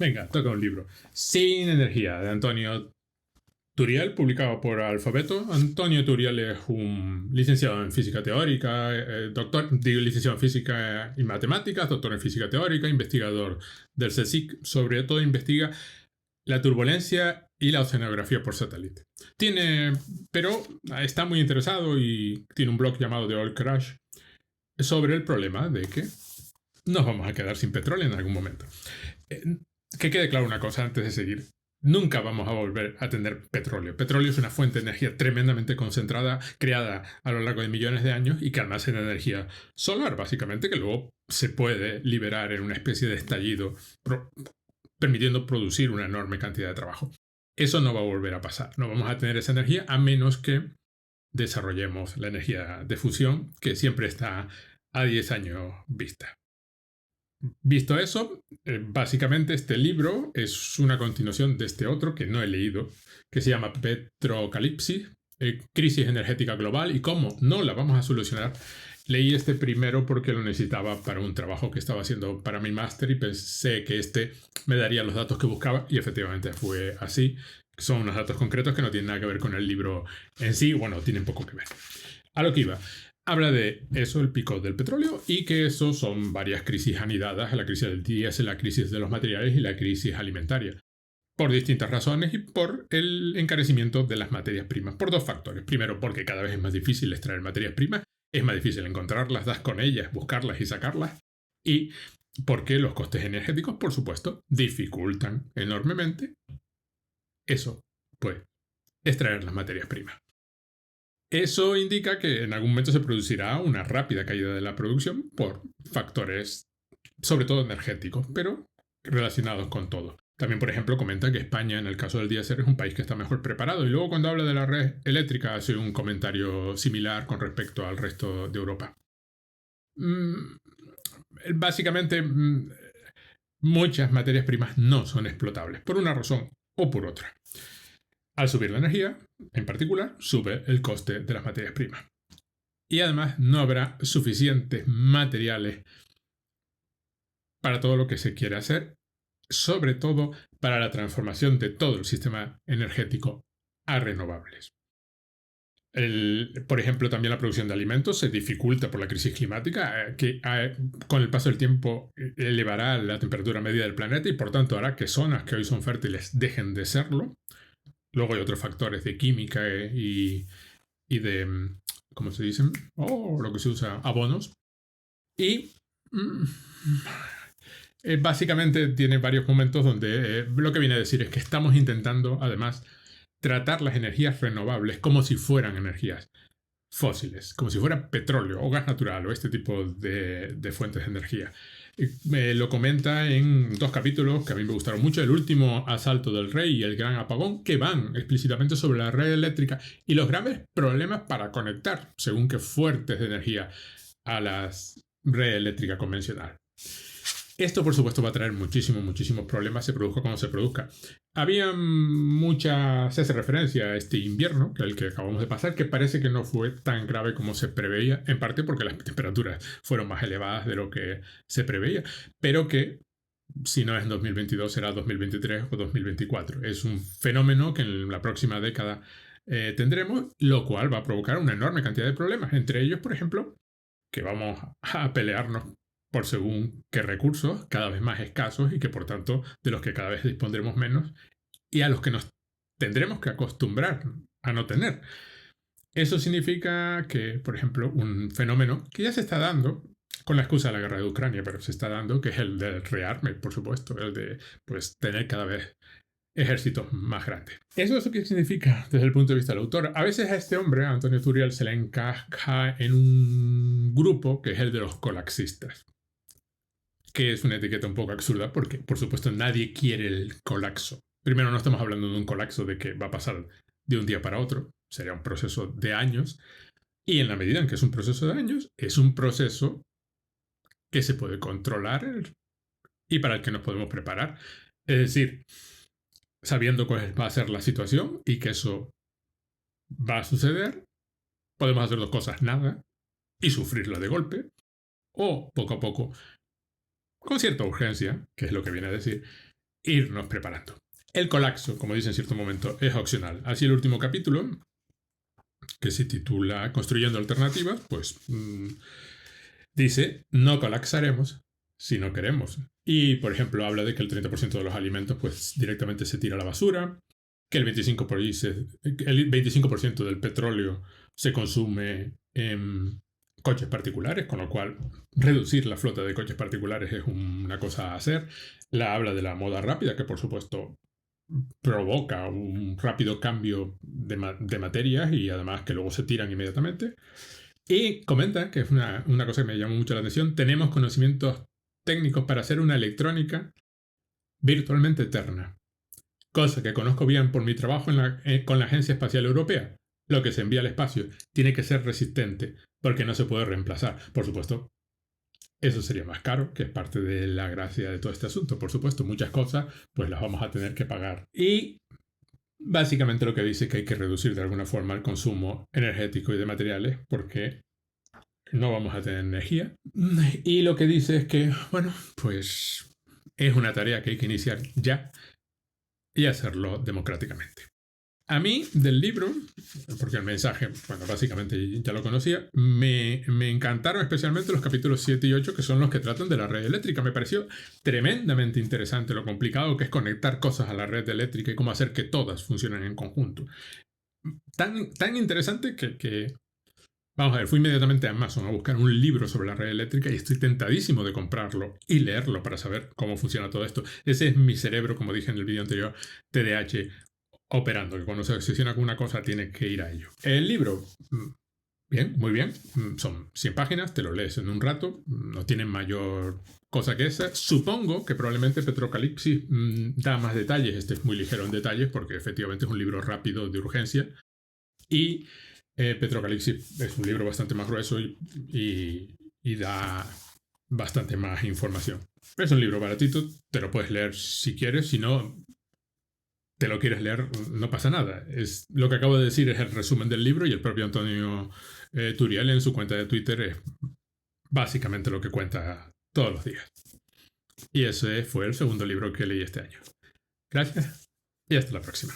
Venga, toca un libro. Sin energía, de Antonio Turiel, publicado por Alfabeto. Antonio Turiel es un licenciado en física teórica, licenciado en física y matemáticas, doctor en física teórica, investigador del CSIC. Sobre todo investiga la turbulencia y la oceanografía por satélite. Pero está muy interesado y tiene un blog llamado The Oil Crash sobre el problema de que nos vamos a quedar sin petróleo en algún momento. Que quede claro una cosa antes de seguir. Nunca vamos a volver a tener petróleo. Petróleo es una fuente de energía tremendamente concentrada, creada a lo largo de millones de años y que almacena energía solar, básicamente, que luego se puede liberar en una especie de estallido, permitiendo producir una enorme cantidad de trabajo. Eso no va a volver a pasar. No vamos a tener esa energía a menos que desarrollemos la energía de fusión, que siempre está a 10 años vista. Visto eso, básicamente este libro es una continuación de este otro que no he leído, que se llama Petrocalipsis, Crisis Energética Global y cómo no la vamos a solucionar. Leí este primero porque lo necesitaba para un trabajo que estaba haciendo para mi máster y pensé que este me daría los datos que buscaba y efectivamente fue así. Son unos datos concretos que no tienen nada que ver con el libro en sí, bueno, tienen poco que ver. A lo que iba. Habla de eso, el pico del petróleo, y que eso son varias crisis anidadas, la crisis del diésel, la crisis de los materiales y la crisis alimentaria, por distintas razones y por el encarecimiento de las materias primas, por dos factores. Primero, porque cada vez es más difícil extraer materias primas, es más difícil encontrarlas, das con ellas, buscarlas y sacarlas, y porque los costes energéticos, por supuesto, dificultan enormemente eso, pues, extraer las materias primas. Eso indica que en algún momento se producirá una rápida caída de la producción por factores, sobre todo energéticos, pero relacionados con todo. También, por ejemplo, comenta que España, en el caso del diésel, es un país que está mejor preparado. Y luego, cuando habla de la red eléctrica, hace un comentario similar con respecto al resto de Europa. Básicamente, muchas materias primas no son explotables, por una razón o por otra. Al subir la energía, en particular, sube el coste de las materias primas. Y además no habrá suficientes materiales para todo lo que se quiere hacer, sobre todo para la transformación de todo el sistema energético a renovables. Por ejemplo, también la producción de alimentos se dificulta por la crisis climática, que con el paso del tiempo elevará la temperatura media del planeta y por tanto hará que zonas que hoy son fértiles dejen de serlo. Luego hay otros factores de química y de, ¿cómo se dicen? Lo que se usa, abonos. Y básicamente tiene varios momentos donde lo que viene a decir es que estamos intentando, además, tratar las energías renovables como si fueran energías fósiles, como si fuera petróleo o gas natural o este tipo de fuentes de energía. Lo comenta en dos capítulos que a mí me gustaron mucho, el último, Asalto del Rey y el Gran Apagón, que van explícitamente sobre la red eléctrica y los graves problemas para conectar, según qué fuentes de energía, a la red eléctrica convencional. Esto, por supuesto, va a traer muchísimos problemas, se produzca como se produzca. Se hace referencia a este invierno, que es el que acabamos de pasar, que parece que no fue tan grave como se preveía, en parte porque las temperaturas fueron más elevadas de lo que se preveía, pero que si no es en 2022 será 2023 o 2024. Es un fenómeno que en la próxima década tendremos, lo cual va a provocar una enorme cantidad de problemas, entre ellos, por ejemplo, que vamos a pelearnos por según qué recursos cada vez más escasos y que por tanto de los que cada vez dispondremos menos y a los que nos tendremos que acostumbrar a no tener. Eso significa que, por ejemplo, un fenómeno que ya se está dando con la excusa de la guerra de Ucrania, pero se está dando, que es el del rearme, por supuesto, el de pues tener cada vez ejércitos más grandes. ¿Eso qué significa desde el punto de vista del autor? A veces a este hombre, a Antonio Turiel, se le encaja en un grupo que es el de los colapsistas, que es una etiqueta un poco absurda porque, por supuesto, nadie quiere el colapso. Primero, no estamos hablando de un colapso de que va a pasar de un día para otro, sería un proceso de años, y en la medida en que es un proceso de años, es un proceso que se puede controlar y para el que nos podemos preparar. Es decir, sabiendo cuál va a ser la situación y que eso va a suceder, podemos hacer dos cosas, nada, y sufrirla de golpe, o poco a poco, con cierta urgencia, que es lo que viene a decir, irnos preparando. El colapso, como dice en cierto momento, es opcional. Así el último capítulo, que se titula Construyendo alternativas, pues dice, no colapsaremos si no queremos. Y, por ejemplo, habla de que el 30% de los alimentos pues directamente se tira a la basura, que el 25% del petróleo se consume en coches particulares, con lo cual reducir la flota de coches particulares es una cosa a hacer. La habla de la moda rápida, que por supuesto provoca un rápido cambio de materias y además que luego se tiran inmediatamente. Y comenta, que es una cosa que me llamó mucho la atención, tenemos conocimientos técnicos para hacer una electrónica virtualmente eterna, cosa que conozco bien por mi trabajo con la Agencia Espacial Europea. Lo que se envía al espacio tiene que ser resistente, porque no se puede reemplazar. Por supuesto, eso sería más caro, que es parte de la gracia de todo este asunto. Por supuesto, muchas cosas pues las vamos a tener que pagar. Y básicamente lo que dice es que hay que reducir de alguna forma el consumo energético y de materiales, porque no vamos a tener energía. Y lo que dice es que, bueno, pues es una tarea que hay que iniciar ya y hacerlo democráticamente. A mí, del libro, porque el mensaje, bueno, básicamente ya lo conocía, me encantaron especialmente los capítulos 7 y 8, que son los que tratan de la red eléctrica. Me pareció tremendamente interesante lo complicado que es conectar cosas a la red eléctrica y cómo hacer que todas funcionen en conjunto. Tan interesante que vamos a ver, fui inmediatamente a Amazon a buscar un libro sobre la red eléctrica y estoy tentadísimo de comprarlo y leerlo para saber cómo funciona todo esto. Ese es mi cerebro, como dije en el vídeo anterior, TDAH, operando, que cuando se obsesiona con una cosa tiene que ir a ello. El libro, bien, muy bien, son 100 páginas, te lo lees en un rato, no tienen mayor cosa que esa. Supongo que probablemente Petrocalipsis da más detalles, este es muy ligero en detalles porque efectivamente es un libro rápido de urgencia y Petrocalipsis es un libro bastante más grueso y da bastante más información. Es un libro baratito, te lo puedes leer si quieres, si no te lo quieres leer, no pasa nada. Lo que acabo de decir es el resumen del libro y el propio Antonio Turiel en su cuenta de Twitter es básicamente lo que cuenta todos los días. Y ese fue el segundo libro que leí este año. Gracias y hasta la próxima.